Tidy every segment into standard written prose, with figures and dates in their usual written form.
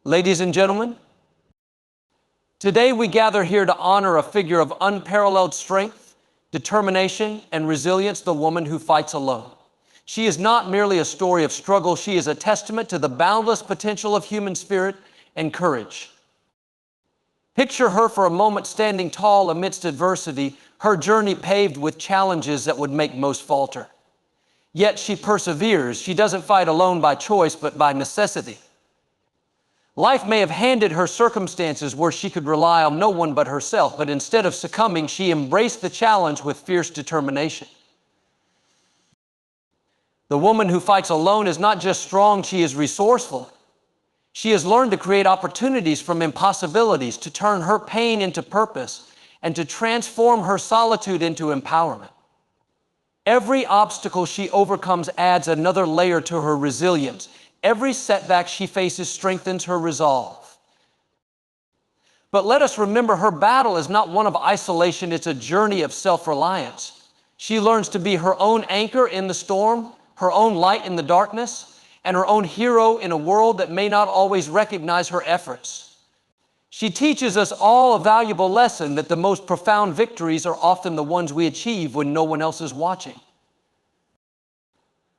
Ladies and gentlemen, today we gather here to honor a figure of unparalleled strength, determination, and resilience, the woman who fights alone. She is not merely a story of struggle, she is a testament to the boundless potential of human spirit and courage. Picture her for a moment standing tall amidst adversity, her journey paved with challenges that would make most falter. Yet she perseveres. She doesn't fight alone by choice, but by necessity. Life may have handed her circumstances where she could rely on no one but herself, but instead of succumbing, she embraced the challenge with fierce determination. The woman who fights alone is not just strong, she is resourceful. She has learned to create opportunities from impossibilities, to turn her pain into purpose, and to transform her solitude into empowerment. Every obstacle she overcomes adds another layer to her resilience. Every setback she faces strengthens her resolve. But let us remember, her battle is not one of isolation, it's a journey of self-reliance. She learns to be her own anchor in the storm, her own light in the darkness, and her own hero in a world that may not always recognize her efforts. She teaches us all a valuable lesson that the most profound victories are often the ones we achieve when no one else is watching.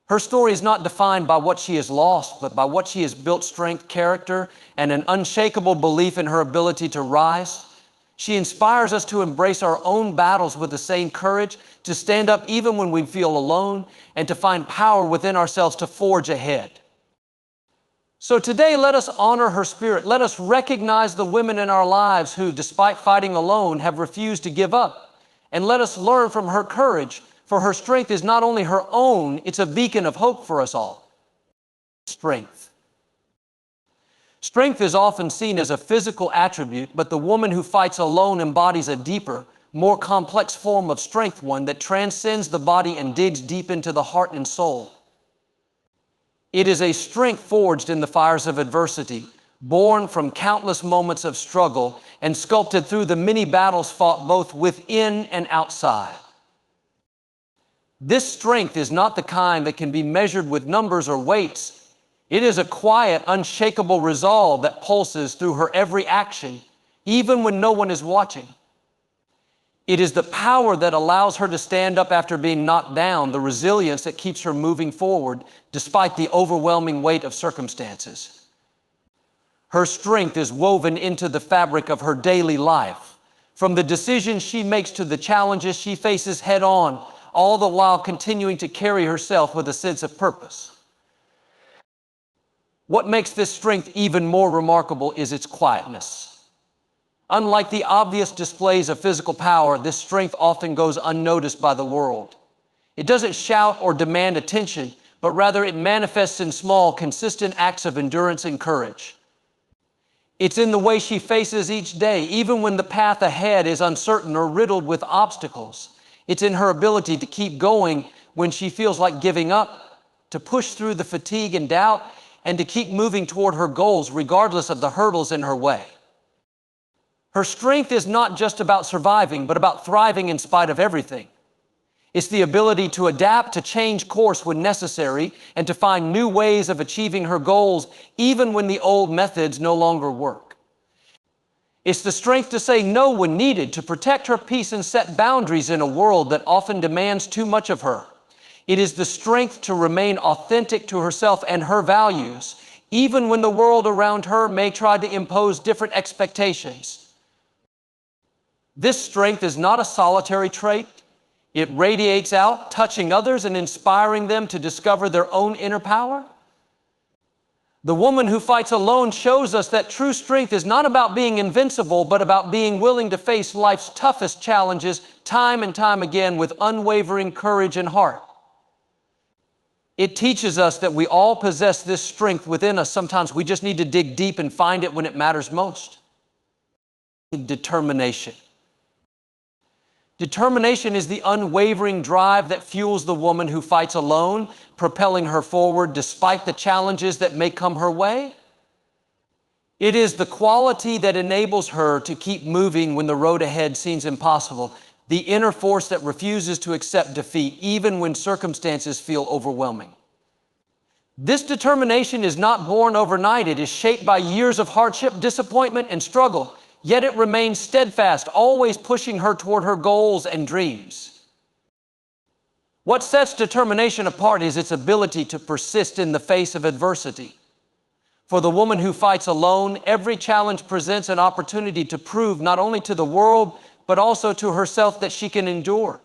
Her story is not defined by what she has lost, but by what she has built: strength, character, and an unshakable belief in her ability to rise. She inspires us to embrace our own battles with the same courage, to stand up even when we feel alone, and to find power within ourselves to forge ahead. So today, let us honor her spirit. Let us recognize the women in our lives who, despite fighting alone, have refused to give up. And let us learn from her courage, for her strength is not only her own, it's a beacon of hope for us all. Strength. Strength is often seen as a physical attribute, but the woman who fights alone embodies a deeper, more complex form of strength, one that transcends the body and digs deep into the heart and soul. It is a strength forged in the fires of adversity, born from countless moments of struggle, and sculpted through the many battles fought both within and outside. This strength is not the kind that can be measured with numbers or weights. It is a quiet, unshakable resolve that pulses through her every action, even when no one is watching. It is the power that allows her to stand up after being knocked down, the resilience that keeps her moving forward despite the overwhelming weight of circumstances. Her strength is woven into the fabric of her daily life, from the decisions she makes to the challenges she faces head on, all the while continuing to carry herself with a sense of purpose. What makes this strength even more remarkable is its quietness. Unlike the obvious displays of physical power, this strength often goes unnoticed by the world. It doesn't shout or demand attention, but rather it manifests in small, consistent acts of endurance and courage. It's in the way she faces each day, even when the path ahead is uncertain or riddled with obstacles. It's in her ability to keep going when she feels like giving up, to push through the fatigue and doubt, and to keep moving toward her goals regardless of the hurdles in her way. Her strength is not just about surviving, but about thriving in spite of everything. It's the ability to adapt, to change course when necessary, and to find new ways of achieving her goals even when the old methods no longer work. It's the strength to say no when needed, to protect her peace and set boundaries in a world that often demands too much of her. It is the strength to remain authentic to herself and her values, even when the world around her may try to impose different expectations. This strength is not a solitary trait. It radiates out, touching others and inspiring them to discover their own inner power. The woman who fights alone shows us that true strength is not about being invincible, but about being willing to face life's toughest challenges time and time again with unwavering courage and heart. It teaches us that we all possess this strength within us. Sometimes we just need to dig deep and find it when it matters most. Determination. Determination is the unwavering drive that fuels the woman who fights alone, propelling her forward despite the challenges that may come her way. It is the quality that enables her to keep moving when the road ahead seems impossible, the inner force that refuses to accept defeat even when circumstances feel overwhelming. This determination is not born overnight. It is shaped by years of hardship, disappointment, and struggle, yet it remains steadfast, always pushing her toward her goals and dreams. What sets determination apart is its ability to persist in the face of adversity. For the woman who fights alone, every challenge presents an opportunity to prove not only to the world, but also to herself that she can endure.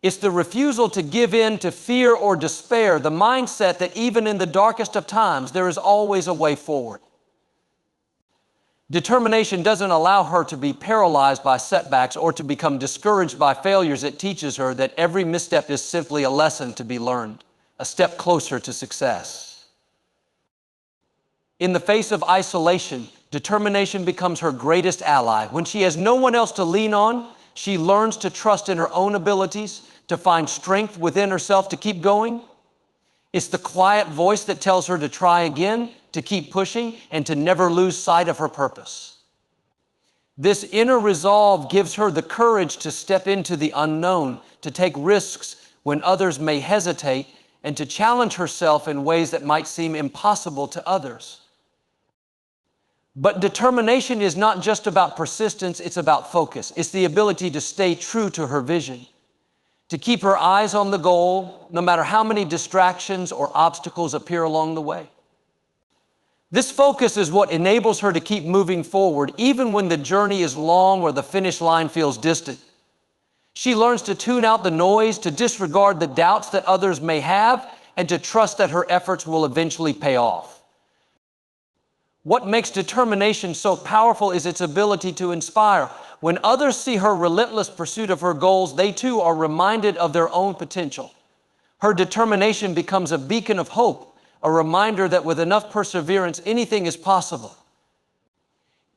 It's the refusal to give in to fear or despair, the mindset that even in the darkest of times, there is always a way forward. Determination doesn't allow her to be paralyzed by setbacks or to become discouraged by failures. It teaches her that every misstep is simply a lesson to be learned, a step closer to success. In the face of isolation, determination becomes her greatest ally. When she has no one else to lean on, she learns to trust in her own abilities, to find strength within herself to keep going. It's the quiet voice that tells her to try again, to keep pushing, and to never lose sight of her purpose. This inner resolve gives her the courage to step into the unknown, to take risks when others may hesitate, and to challenge herself in ways that might seem impossible to others. But determination is not just about persistence, it's about focus. It's the ability to stay true to her vision, to keep her eyes on the goal, no matter how many distractions or obstacles appear along the way. This focus is what enables her to keep moving forward, even when the journey is long or the finish line feels distant. She learns to tune out the noise, to disregard the doubts that others may have, and to trust that her efforts will eventually pay off. What makes determination so powerful is its ability to inspire. When others see her relentless pursuit of her goals, they too are reminded of their own potential. Her determination becomes a beacon of hope, a reminder that with enough perseverance, anything is possible.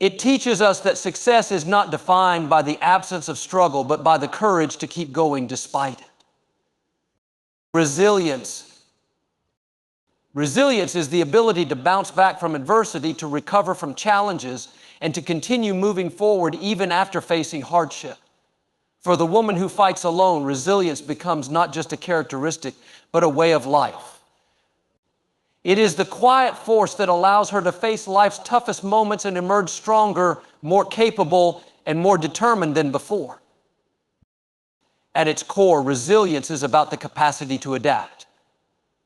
It teaches us that success is not defined by the absence of struggle, but by the courage to keep going despite it. Resilience. Resilience is the ability to bounce back from adversity, to recover from challenges, and to continue moving forward even after facing hardship. For the woman who fights alone, resilience becomes not just a characteristic, but a way of life. It is the quiet force that allows her to face life's toughest moments and emerge stronger, more capable, and more determined than before. At its core, resilience is about the capacity to adapt.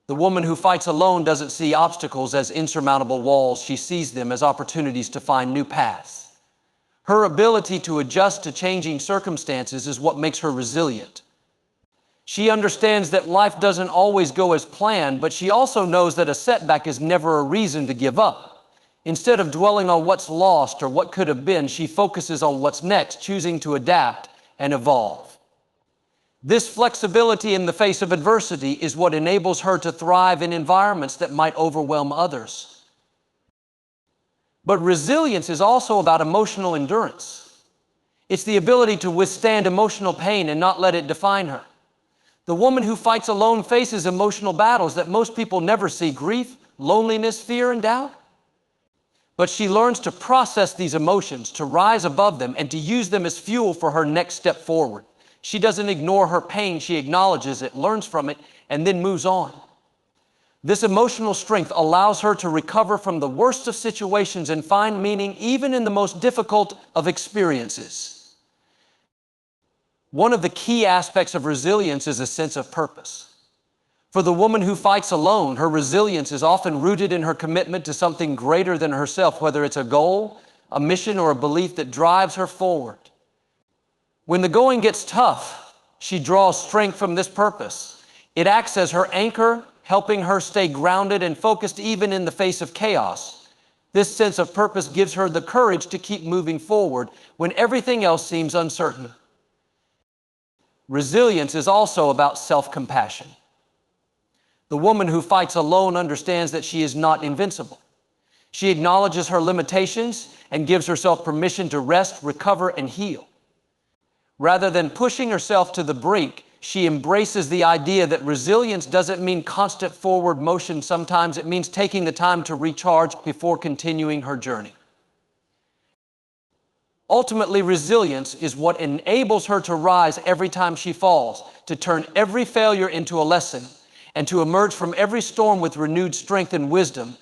The woman who fights alone doesn't see obstacles as insurmountable walls. She sees them as opportunities to find new paths. Her ability to adjust to changing circumstances is what makes her resilient. She understands that life doesn't always go as planned, but she also knows that a setback is never a reason to give up. Instead of dwelling on what's lost or what could have been, she focuses on what's next, choosing to adapt and evolve. This flexibility in the face of adversity is what enables her to thrive in environments that might overwhelm others. But resilience is also about emotional endurance. It's the ability to withstand emotional pain and not let it define her. The woman who fights alone faces emotional battles that most people never see: grief, loneliness, fear, and doubt. But she learns to process these emotions, to rise above them, and to use them as fuel for her next step forward. She doesn't ignore her pain, she acknowledges it, learns from it, and then moves on. This emotional strength allows her to recover from the worst of situations and find meaning even in the most difficult of experiences. One of the key aspects of resilience is a sense of purpose. For the woman who fights alone, her resilience is often rooted in her commitment to something greater than herself, whether it's a goal, a mission, or a belief that drives her forward. When the going gets tough, she draws strength from this purpose. It acts as her anchor, helping her stay grounded and focused even in the face of chaos. This sense of purpose gives her the courage to keep moving forward when everything else seems uncertain. Resilience is also about self-compassion. The woman who fights alone understands that she is not invincible. She acknowledges her limitations and gives herself permission to rest, recover, and heal. Rather than pushing herself to the brink, she embraces the idea that resilience doesn't mean constant forward motion. Sometimes it means taking the time to recharge before continuing her journey. Ultimately, resilience is what enables her to rise every time she falls, to turn every failure into a lesson, and to emerge from every storm with renewed strength and wisdom.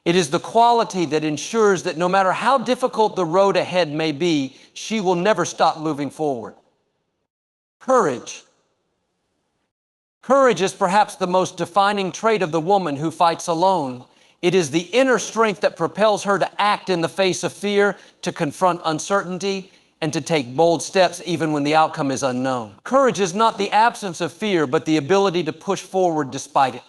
It is the quality that ensures that no matter how difficult the road ahead may be, she will never stop moving forward. Courage. Courage is perhaps the most defining trait of the woman who fights alone. It is the inner strength that propels her to act in the face of fear, to confront uncertainty, and to take bold steps even when the outcome is unknown. Courage is not the absence of fear, but the ability to push forward despite it.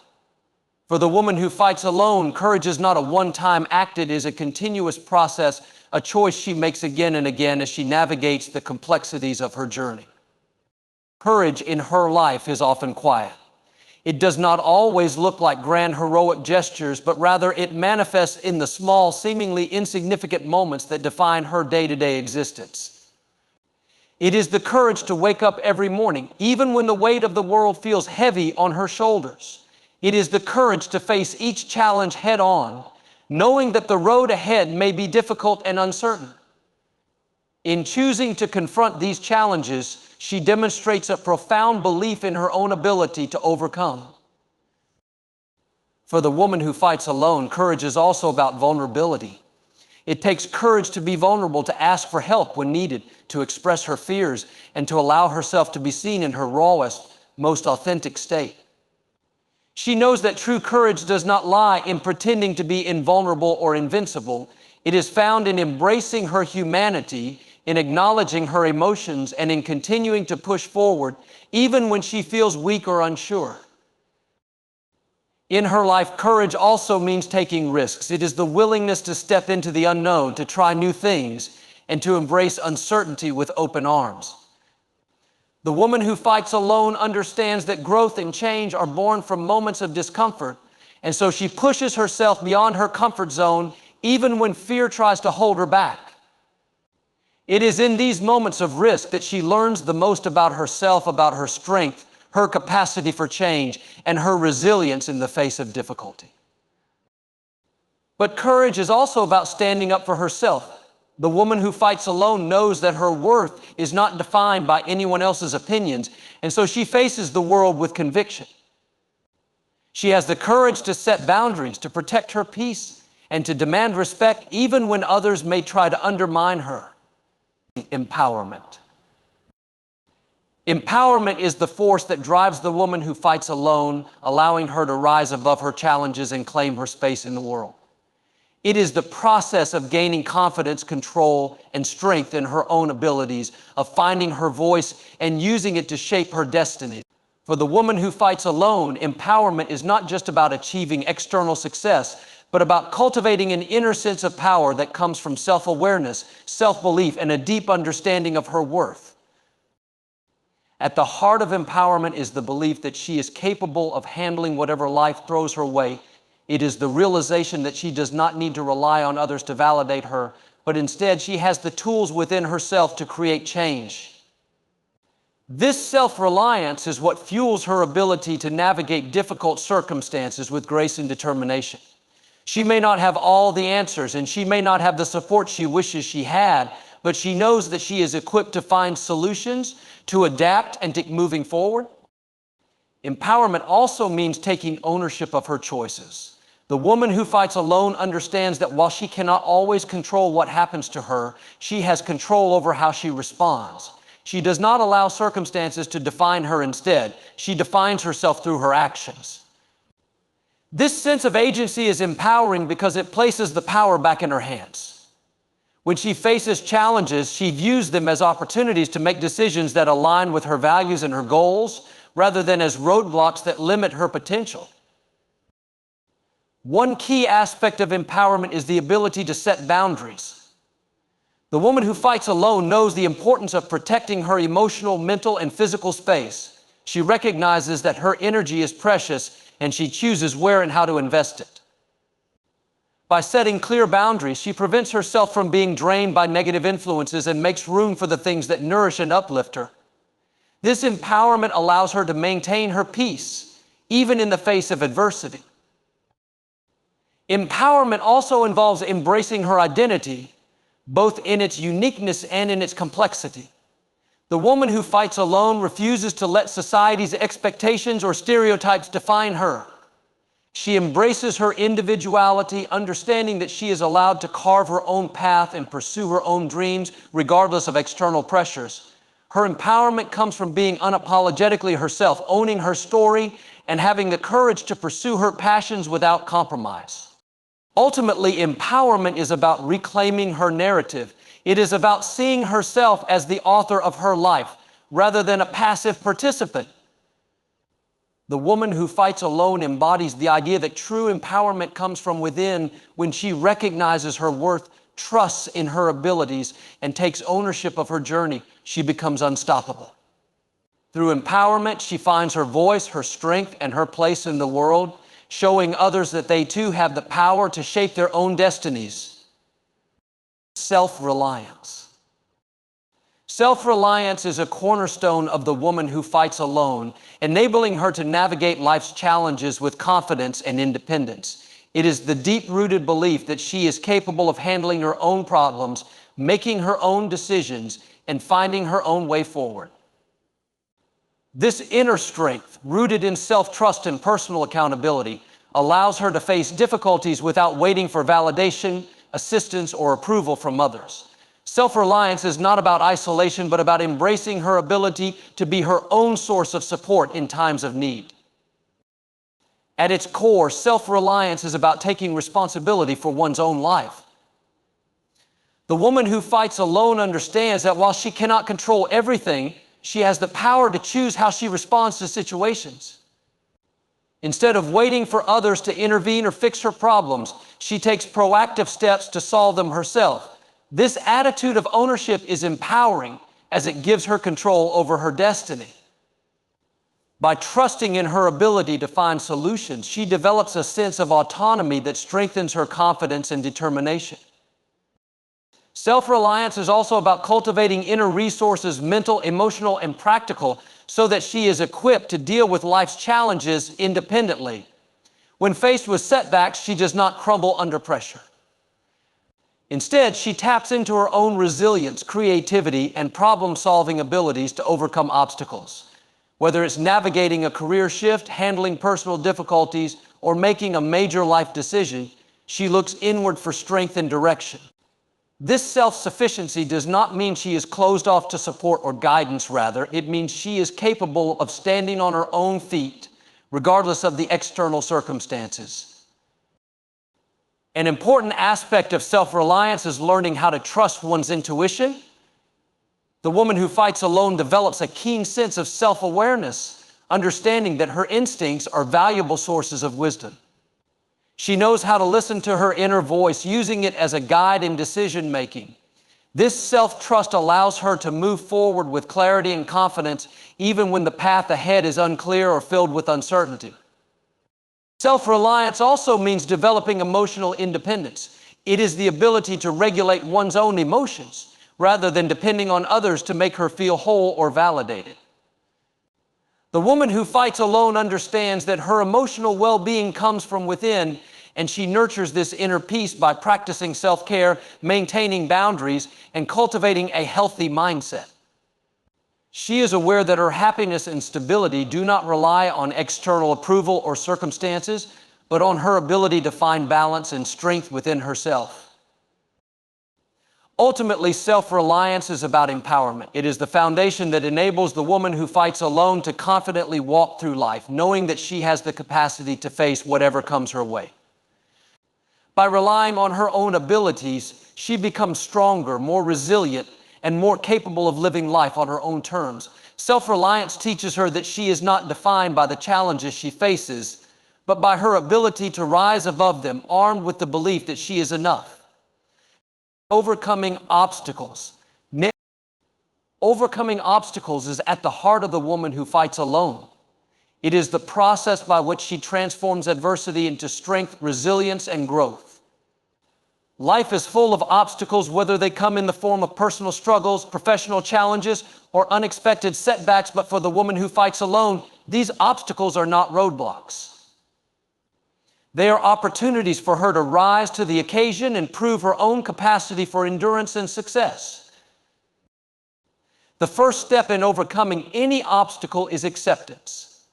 For the woman who fights alone, courage is not a one-time act. It is a continuous process, a choice she makes again and again as she navigates the complexities of her journey. Courage in her life is often quiet. It does not always look like grand heroic gestures, but rather it manifests in the small, seemingly insignificant moments that define her day-to-day existence. It is the courage to wake up every morning, even when the weight of the world feels heavy on her shoulders. It is the courage to face each challenge head-on, knowing that the road ahead may be difficult and uncertain. In choosing to confront these challenges, she demonstrates a profound belief in her own ability to overcome. For the woman who fights alone, courage is also about vulnerability. It takes courage to be vulnerable, to ask for help when needed, to express her fears, and to allow herself to be seen in her rawest, most authentic state. She knows that true courage does not lie in pretending to be invulnerable or invincible. It is found in embracing her humanity, in acknowledging her emotions, and in continuing to push forward, even when she feels weak or unsure. In her life, courage also means taking risks. It is the willingness to step into the unknown, to try new things, and to embrace uncertainty with open arms. The woman who fights alone understands that growth and change are born from moments of discomfort, and so she pushes herself beyond her comfort zone, even when fear tries to hold her back. It is in these moments of risk that she learns the most about herself, about her strength, her capacity for change, and her resilience in the face of difficulty. But courage is also about standing up for herself. The woman who fights alone knows that her worth is not defined by anyone else's opinions, and so she faces the world with conviction. She has the courage to set boundaries, to protect her peace, and to demand respect even when others may try to undermine her. Empowerment. Empowerment is the force that drives the woman who fights alone, allowing her to rise above her challenges and claim her space in the world. It is the process of gaining confidence, control, and strength in her own abilities, of finding her voice and using it to shape her destiny. For the woman who fights alone, empowerment is not just about achieving external success, but about cultivating an inner sense of power that comes from self-awareness, self-belief, and a deep understanding of her worth. At the heart of empowerment is the belief that she is capable of handling whatever life throws her way. It is the realization that she does not need to rely on others to validate her, but instead she has the tools within herself to create change. This self-reliance is what fuels her ability to navigate difficult circumstances with grace and determination. She may not have all the answers, and she may not have the support she wishes she had, but she knows that she is equipped to find solutions, to adapt, and to keep moving forward. Empowerment also means taking ownership of her choices. The woman who fights alone understands that while she cannot always control what happens to her, she has control over how she responds. She does not allow circumstances to define her. Instead, she defines herself through her actions. This sense of agency is empowering because it places the power back in her hands. When she faces challenges, she views them as opportunities to make decisions that align with her values and her goals, rather than as roadblocks that limit her potential. One key aspect of empowerment is the ability to set boundaries. The woman who fights alone knows the importance of protecting her emotional, mental, and physical space. She recognizes that her energy is precious, and she chooses where and how to invest it. By setting clear boundaries, she prevents herself from being drained by negative influences and makes room for the things that nourish and uplift her. This empowerment allows her to maintain her peace, even in the face of adversity. Empowerment also involves embracing her identity, both in its uniqueness and in its complexity. The woman who fights alone refuses to let society's expectations or stereotypes define her. She embraces her individuality, understanding that she is allowed to carve her own path and pursue her own dreams, regardless of external pressures. Her empowerment comes from being unapologetically herself, owning her story, and having the courage to pursue her passions without compromise. Ultimately, empowerment is about reclaiming her narrative. It is about seeing herself as the author of her life, rather than a passive participant. The woman who fights alone embodies the idea that true empowerment comes from within when she recognizes her worth, trusts in her abilities, and takes ownership of her journey. She becomes unstoppable. Through empowerment, she finds her voice, her strength, and her place in the world, showing others that they too have the power to shape their own destinies. Self-reliance. Self-reliance is a cornerstone of the woman who fights alone, enabling her to navigate life's challenges with confidence and independence. It is the deep-rooted belief that she is capable of handling her own problems, making her own decisions, and finding her own way forward. This inner strength, rooted in self-trust and personal accountability, allows her to face difficulties without waiting for validation, assistance, or approval from others. Self-reliance is not about isolation, but about embracing her ability to be her own source of support in times of need. At its core, self-reliance is about taking responsibility for one's own life. The woman who fights alone understands that while she cannot control everything, she has the power to choose how she responds to situations. Instead of waiting for others to intervene or fix her problems, she takes proactive steps to solve them herself. This attitude of ownership is empowering as it gives her control over her destiny. By trusting in her ability to find solutions, she develops a sense of autonomy that strengthens her confidence and determination. Self-reliance is also about cultivating inner resources, mental, emotional, and practical, so that she is equipped to deal with life's challenges independently. When faced with setbacks, she does not crumble under pressure. Instead, she taps into her own resilience, creativity, and problem-solving abilities to overcome obstacles. Whether it's navigating a career shift, handling personal difficulties, or making a major life decision, she looks inward for strength and direction. This self-sufficiency does not mean she is closed off to support or guidance. Rather, it means she is capable of standing on her own feet, regardless of the external circumstances. An important aspect of self-reliance is learning how to trust one's intuition. The woman who fights alone develops a keen sense of self-awareness, understanding that her instincts are valuable sources of wisdom. She knows how to listen to her inner voice, using it as a guide in decision-making. This self-trust allows her to move forward with clarity and confidence, even when the path ahead is unclear or filled with uncertainty. Self-reliance also means developing emotional independence. It is the ability to regulate one's own emotions, rather than depending on others to make her feel whole or validated. The woman who fights alone understands that her emotional well-being comes from within, and she nurtures this inner peace by practicing self-care, maintaining boundaries, and cultivating a healthy mindset. She is aware that her happiness and stability do not rely on external approval or circumstances, but on her ability to find balance and strength within herself. Ultimately, self-reliance is about empowerment. It is the foundation that enables the woman who fights alone to confidently walk through life, knowing that she has the capacity to face whatever comes her way. By relying on her own abilities, she becomes stronger, more resilient, and more capable of living life on her own terms. Self-reliance teaches her that she is not defined by the challenges she faces, but by her ability to rise above them, armed with the belief that she is enough. Overcoming obstacles. Overcoming obstacles is at the heart of the woman who fights alone. It is the process by which she transforms adversity into strength, resilience, and growth. Life is full of obstacles, whether they come in the form of personal struggles, professional challenges, or unexpected setbacks, but for the woman who fights alone, these obstacles are not roadblocks. They are opportunities for her to rise to the occasion and prove her own capacity for endurance and success. The first step in overcoming any obstacle is acceptance.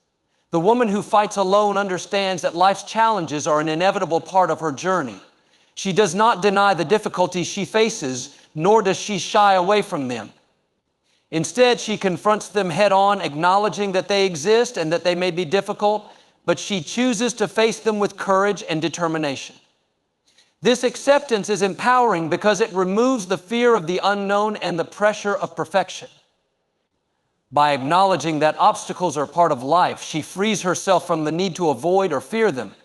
The woman who fights alone understands that life's challenges are an inevitable part of her journey. She does not deny the difficulties she faces, nor does she shy away from them. Instead, she confronts them head-on, acknowledging that they exist and that they may be difficult, but she chooses to face them with courage and determination. This acceptance is empowering because it removes the fear of the unknown and the pressure of perfection. By acknowledging that obstacles are part of life, she frees herself from the need to avoid or fear them.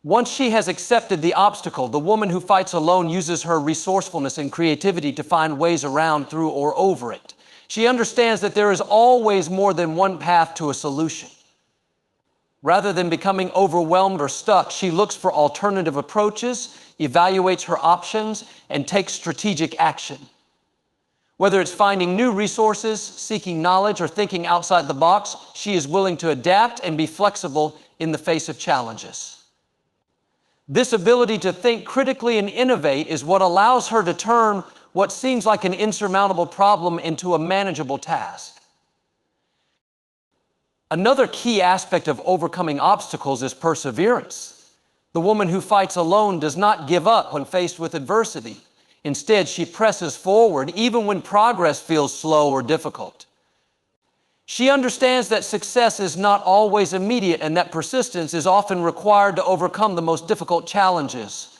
Once she has accepted the obstacle, the woman who fights alone uses her resourcefulness and creativity to find ways around, through, or over it. She understands that there is always more than one path to a solution. Rather than becoming overwhelmed or stuck, she looks for alternative approaches, evaluates her options, and takes strategic action. Whether it's finding new resources, seeking knowledge, or thinking outside the box, she is willing to adapt and be flexible in the face of challenges. This ability to think critically and innovate is what allows her to turn what seems like an insurmountable problem into a manageable task. Another key aspect of overcoming obstacles is perseverance. The woman who fights alone does not give up when faced with adversity. Instead, she presses forward even when progress feels slow or difficult. She understands that success is not always immediate and that persistence is often required to overcome the most difficult challenges.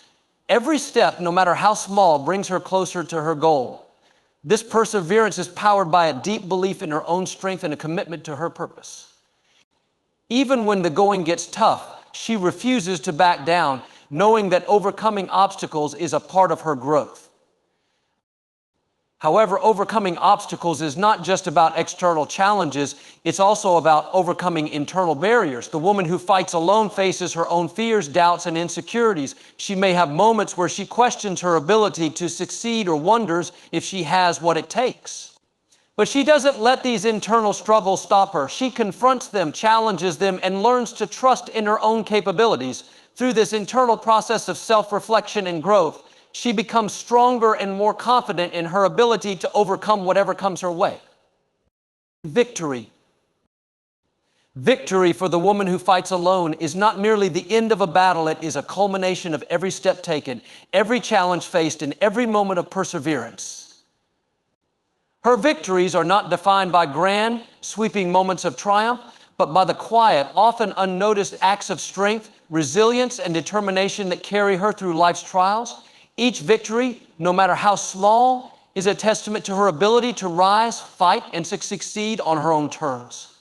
Every step, no matter how small, brings her closer to her goal. This perseverance is powered by a deep belief in her own strength and a commitment to her purpose. Even when the going gets tough, she refuses to back down, knowing that overcoming obstacles is a part of her growth. However, overcoming obstacles is not just about external challenges, it's also about overcoming internal barriers. The woman who fights alone faces her own fears, doubts, and insecurities. She may have moments where she questions her ability to succeed or wonders if she has what it takes. But she doesn't let these internal struggles stop her. She confronts them, challenges them, and learns to trust in her own capabilities. Through this internal process of self-reflection and growth, she becomes stronger and more confident in her ability to overcome whatever comes her way. Victory. Victory for the woman who fights alone is not merely the end of a battle, it is a culmination of every step taken, every challenge faced, and every moment of perseverance. Her victories are not defined by grand, sweeping moments of triumph, but by the quiet, often unnoticed acts of strength, resilience, and determination that carry her through life's trials. Each victory, no matter how small, is a testament to her ability to rise, fight, and succeed on her own terms.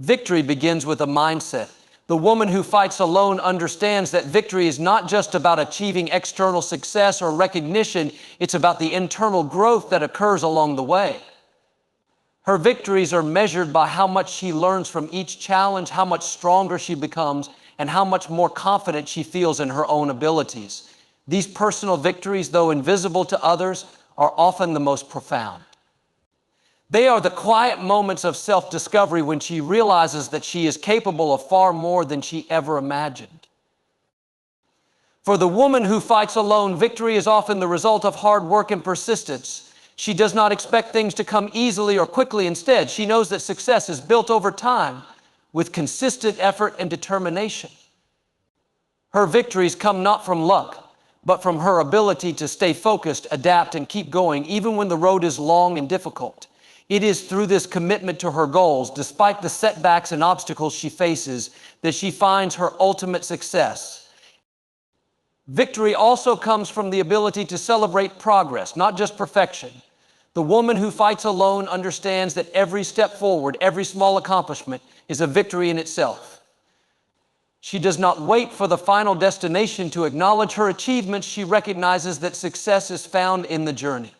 Victory begins with a mindset. The woman who fights alone understands that victory is not just about achieving external success or recognition, it's about the internal growth that occurs along the way. Her victories are measured by how much she learns from each challenge, how much stronger she becomes, and how much more confident she feels in her own abilities. These personal victories, though invisible to others, are often the most profound. They are the quiet moments of self-discovery when she realizes that she is capable of far more than she ever imagined. For the woman who fights alone, victory is often the result of hard work and persistence. She does not expect things to come easily or quickly. Instead, she knows that success is built over time with consistent effort and determination. Her victories come not from luck, but from her ability to stay focused, adapt, and keep going, even when the road is long and difficult. It is through this commitment to her goals, despite the setbacks and obstacles she faces, that she finds her ultimate success. Victory also comes from the ability to celebrate progress, not just perfection. The woman who fights alone understands that every step forward, every small accomplishment, is a victory in itself. She does not wait for the final destination to acknowledge her achievements. She recognizes that success is found in the journey.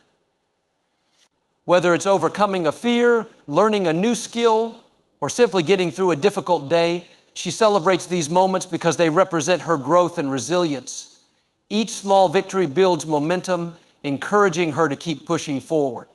Whether it's overcoming a fear, learning a new skill, or simply getting through a difficult day, she celebrates these moments because they represent her growth and resilience. Each small victory builds momentum, encouraging her to keep pushing forward.